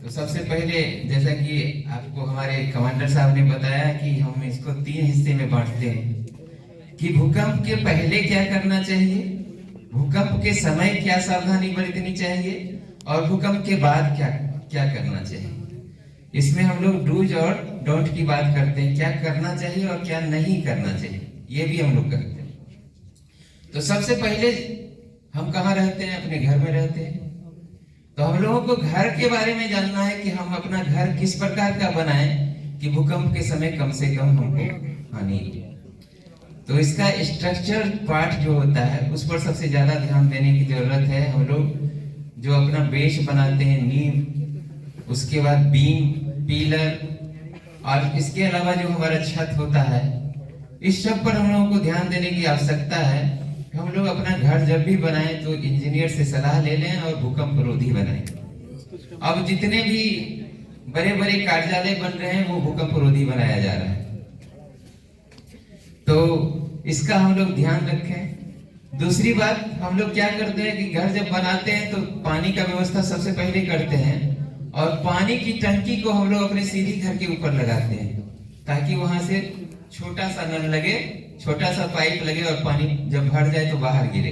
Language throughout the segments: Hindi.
तो सबसे पहले जैसा कि आपको हमारे कमांडर साहब ने बताया कि हम इसको 3 हिस्से में बांटते हैं कि भूकंप के पहले क्या करना चाहिए, भूकंप के समय क्या सावधानी बरतनी चाहिए और भूकंप के बाद क्या क्या करना चाहिए। इसमें हम लोग डूज और डोंट की बात करते हैं, क्या करना चाहिए और क्या नहीं करना चाहिए, ये भी हम लोग करते हैं। तो सबसे पहले हम कहाँ रहते हैं, अपने घर में रहते हैं। तो हम लोगों को घर के बारे में जानना है कि हम अपना घर किस प्रकार का बनाएं कि भूकंप के समय कम से कम हमको हानि। तो इसका स्ट्रक्चर पार्ट जो होता है उस पर सबसे ज्यादा ध्यान देने की जरूरत है। हम लोग जो अपना बेस बनाते हैं, नींव, उसके बाद बीम, पिलर और इसके अलावा जो हमारा छत होता है, इस सब पर हम लोगों को ध्यान देने की आवश्यकता है। हम लोग अपना घर जब भी बनाएं तो इंजीनियर से सलाह ले लें और भूकंप रोधी बनाएं। अब जितने भी बड़े बड़े कार्यालय बन रहे हैं वो भूकंप रोधी बनाया जा रहा है, तो इसका हम लोग ध्यान रखें। दूसरी बात, हम लोग क्या करते हैं कि घर जब बनाते हैं तो पानी का व्यवस्था सबसे पहले करते हैं और पानी की टंकी को हम लोग अपने सीधी घर के ऊपर लगाते हैं ताकि वहां से छोटा सा नल लगे, छोटा सा पाइप लगे और पानी जब भर जाए तो बाहर गिरे।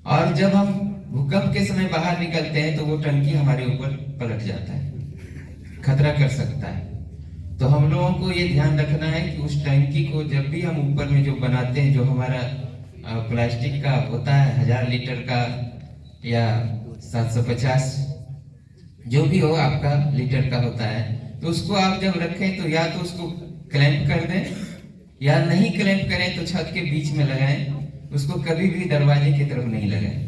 और जब हम भूकंप के समय बाहर निकलते हैं तो वो टंकी हमारे ऊपर पलट जाता है, खतरा कर सकता है। तो हम लोगों को ये ध्यान रखना है कि उस टंकी को जब भी हम ऊपर में जो बनाते हैं, जो हमारा प्लास्टिक का होता है 1000 लीटर का या 750 जो भी हो आपका लीटर का होता है, तो उसको आप जब रखें तो या तो उसको क्लैंप कर दें या नहीं क्लैंप करें तो छत के बीच में लगाएं, उसको कभी भी दरवाजे की तरफ नहीं लगाएं।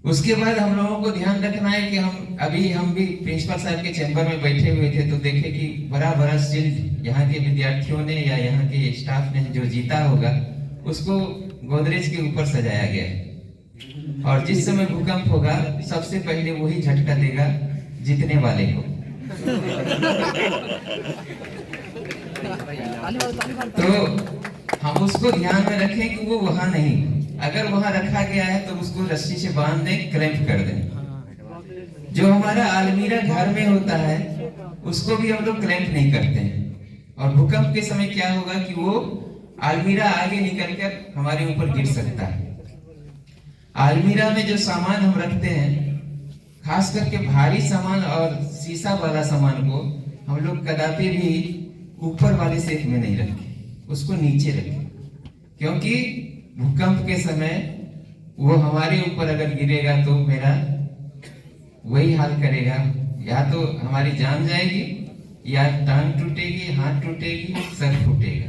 उसके बाद हम लोगों को ध्यान रखना है कि हम भी प्रिंसिपल साहब के चैम्बर में बैठे हुए थे तो देखे कि बड़ा बड़ा शील्ड यहाँ के विद्यार्थियों ने या यहाँ के स्टाफ ने जो जीता होगा उसको गोदरेज के ऊपर सजाया गया है और जिस समय भूकंप होगा सबसे पहले वही झटका देगा जीतने वाले को। तो हम उसको ध्यान में रखें कि वो वहां नहीं, अगर वहां रखा गया है तो उसको रस्सी से बांध दें, क्रैंप कर दें। जो हमारा अलमीरा घर में होता है उसको भी हम लोग क्रैंप नहीं करते हैं और भूकंप के समय क्या होगा कि वो अलमीरा आगे निकल कर हमारे ऊपर गिर सकता है। अलमीरा में जो सामान हम रखते हैं, खास करके भारी सामान और शीशा वाला सामान को हम लोग कदापि भी ऊपर वाले सेफ में नहीं रखें, उसको नीचे रखें, क्योंकि भूकंप के समय वो हमारे ऊपर अगर गिरेगा तो मेरा वही हाल करेगा, या तो हमारी जान जाएगी या टांग टूटेगी, हाथ टूटेगी, सर टूटेगा।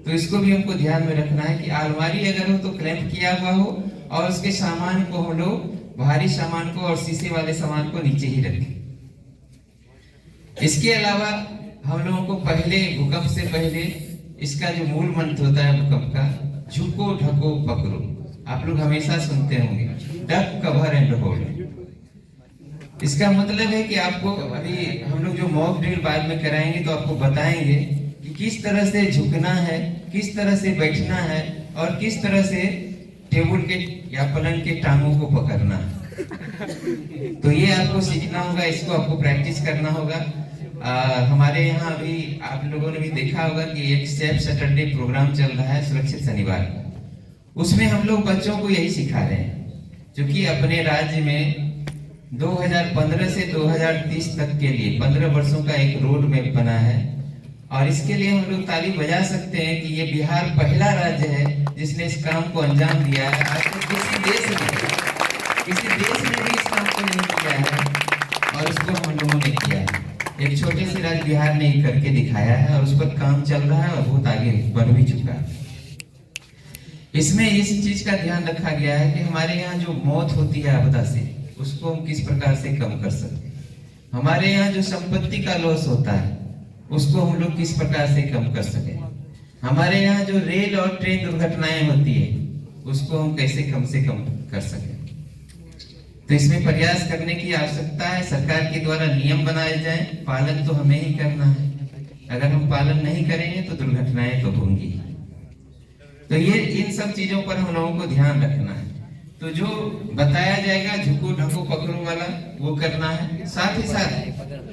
तो इसको भी हमको ध्यान में रखना है कि अलमारी अगर हो तो क्लैंप किया हुआ हो और उसके सामान को हम लोग, भारी सामान को और शीशे वाले सामान को नीचे ही रखें। इसके अलावा हम लोगों को पहले, भूकंप से पहले इसका जो मूल मंत्र होता है भूकंप का, झुको ढको पकड़ो, आप लोग हमेशा सुनते होंगे, डक कवर एंड होल्ड। इसका मतलब है कि आपको अभी हम लोग जो मॉक ड्रिल बाद में कराएंगे तो आपको बताएंगे कि किस तरह से झुकना है, किस तरह से बैठना है और किस तरह से टेबल के या पलंग के टांगों को पकड़ना है। तो ये आपको सीखना होगा, इसको आपको प्रैक्टिस करना होगा। हमारे यहाँ अभी आप लोगों ने भी देखा होगा कि एक सेफ सैटरडे प्रोग्राम चल रहा है, सुरक्षित शनिवार का। उसमें हम लोग बच्चों को यही सिखा रहे हैं, क्योंकि अपने राज्य में 2015 से 2030 तक के लिए 15 वर्षों का एक रोड मैप बना है और इसके लिए हम लोग ताली बजा सकते हैं कि ये बिहार पहला राज्य है जिसने इस काम को अंजाम दिया है। आज तक किसी देश ने भी इस काम को नहीं किया है और इसको हम लोगों ने किया है। एक छोटे से राज्य बिहार ने ही करके दिखाया है और उस पर काम चल रहा है और बहुत आगे बढ़ भी चुका है। इसमें इस चीज का ध्यान रखा गया है कि हमारे यहाँ जो मौत होती है आपदा से, उसको हम किस प्रकार से कम कर सकते हैं। हमारे यहाँ जो संपत्ति का लॉस होता है उसको हम लोग किस प्रकार से कम कर सके। हमारे यहाँ जो रेल और ट्रेन दुर्घटनाएं होती है उसको हम कैसे कम से कम कर सके। तो इसमें प्रयास करने की आवश्यकता है। सरकार के द्वारा नियम बनाए जाएं, पालन तो हमें ही करना है। अगर हम पालन नहीं करेंगे तो दुर्घटनाएं तो होंगी। तो ये इन सब चीजों पर हम लोगों को ध्यान रखना है। तो जो बताया जाएगा झुको ढको पकड़ो वाला वो करना है। साथ ही साथ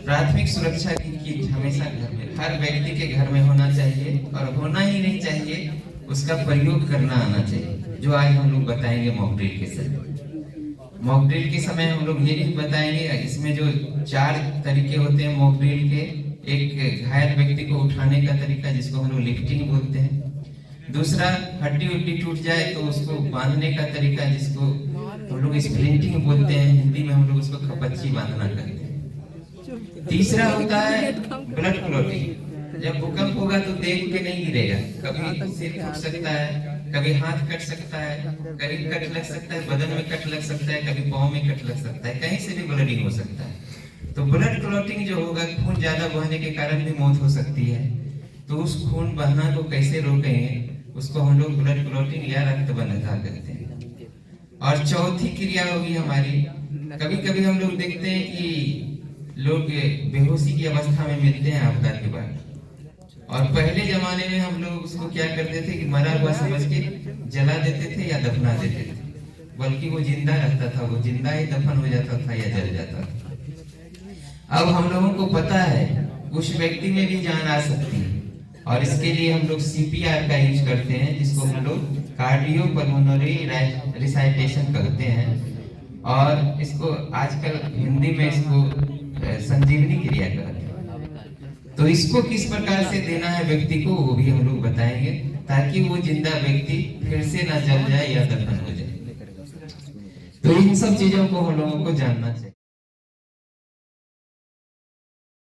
प्राथमिक सुरक्षा की किट हमेशा घर में, हर व्यक्ति के घर में होना चाहिए, और होना ही नहीं चाहिए, उसका प्रयोग करना आना चाहिए, जो आज हम लोग बताएंगे मॉक ड्रिल के समय। मॉक ड्रिल के समय हम लोग ये भी बताएंगे, इसमें जो 4 तरीके होते हैं मॉक ड्रिल के। एक घायल व्यक्ति को उठाने का तरीका जिसको हम लोग लिफ्टिंग बोलते हैं। दूसरा, हड्डी उड्डी टूट जाए तो उसको बांधने का तरीका जिसको हम लोग स्प्लिंटिंग बोलते हैं, हिंदी में हम लोग उसको खपच्ची बांधना कहते हैं। तीसरा होता है ब्लड क्लॉटिंग। जब भूकंप होगा तो देख के नहीं गिरेगा, कभी सिर फूट सकता है, कभी हाथ कट सकता है, कभी कट लग सकता है, बदन में कट लग सकता है, कभी पाँव में कट लग सकता है, कहीं से भी ब्लडिंग हो सकता है। तो ब्लड क्लॉटिंग जो होगा, खून ज्यादा बहने के कारण भी मौत हो सकती है। तो उस खून बहना को कैसे रोकेंगे, उसको हम लोग ब्लड क्लॉटिंग या रक्त बंधता कहते हैं। और चौथी क्रिया होगी हमारी, कभी कभी हम लोग देखते हैं कि लोग बेहोशी की अवस्था में मिलते हैं आपदा के बाद, और पहले जमाने में हम लोग उसको क्या करते थे कि मरा हुआ समझ के जला देते थे या दफना देते थे, बल्कि वो जिंदा रहता था, वो जिंदा ही दफन हो जाता था या जल जाता था। अब हम लोगों को पता है उस व्यक्ति में भी जान आ सकती है, और इसके लिए हम लोग सीपीआर का यूज करते हैं, जिसको हम लोग कार्डियोपल्मोनरी रिसाइटेशन कहते हैं, और इसको आजकल हिंदी में इसको संजीवनी क्रिया कहते हैं। तो इसको किस प्रकार से देना है व्यक्ति को, वो भी हम लोग बताएंगे, ताकि वो जिंदा व्यक्ति फिर से ना जल जाए या दफन हो जाए। तो इन सब चीजों को हम लोगों को जानना चाहिए।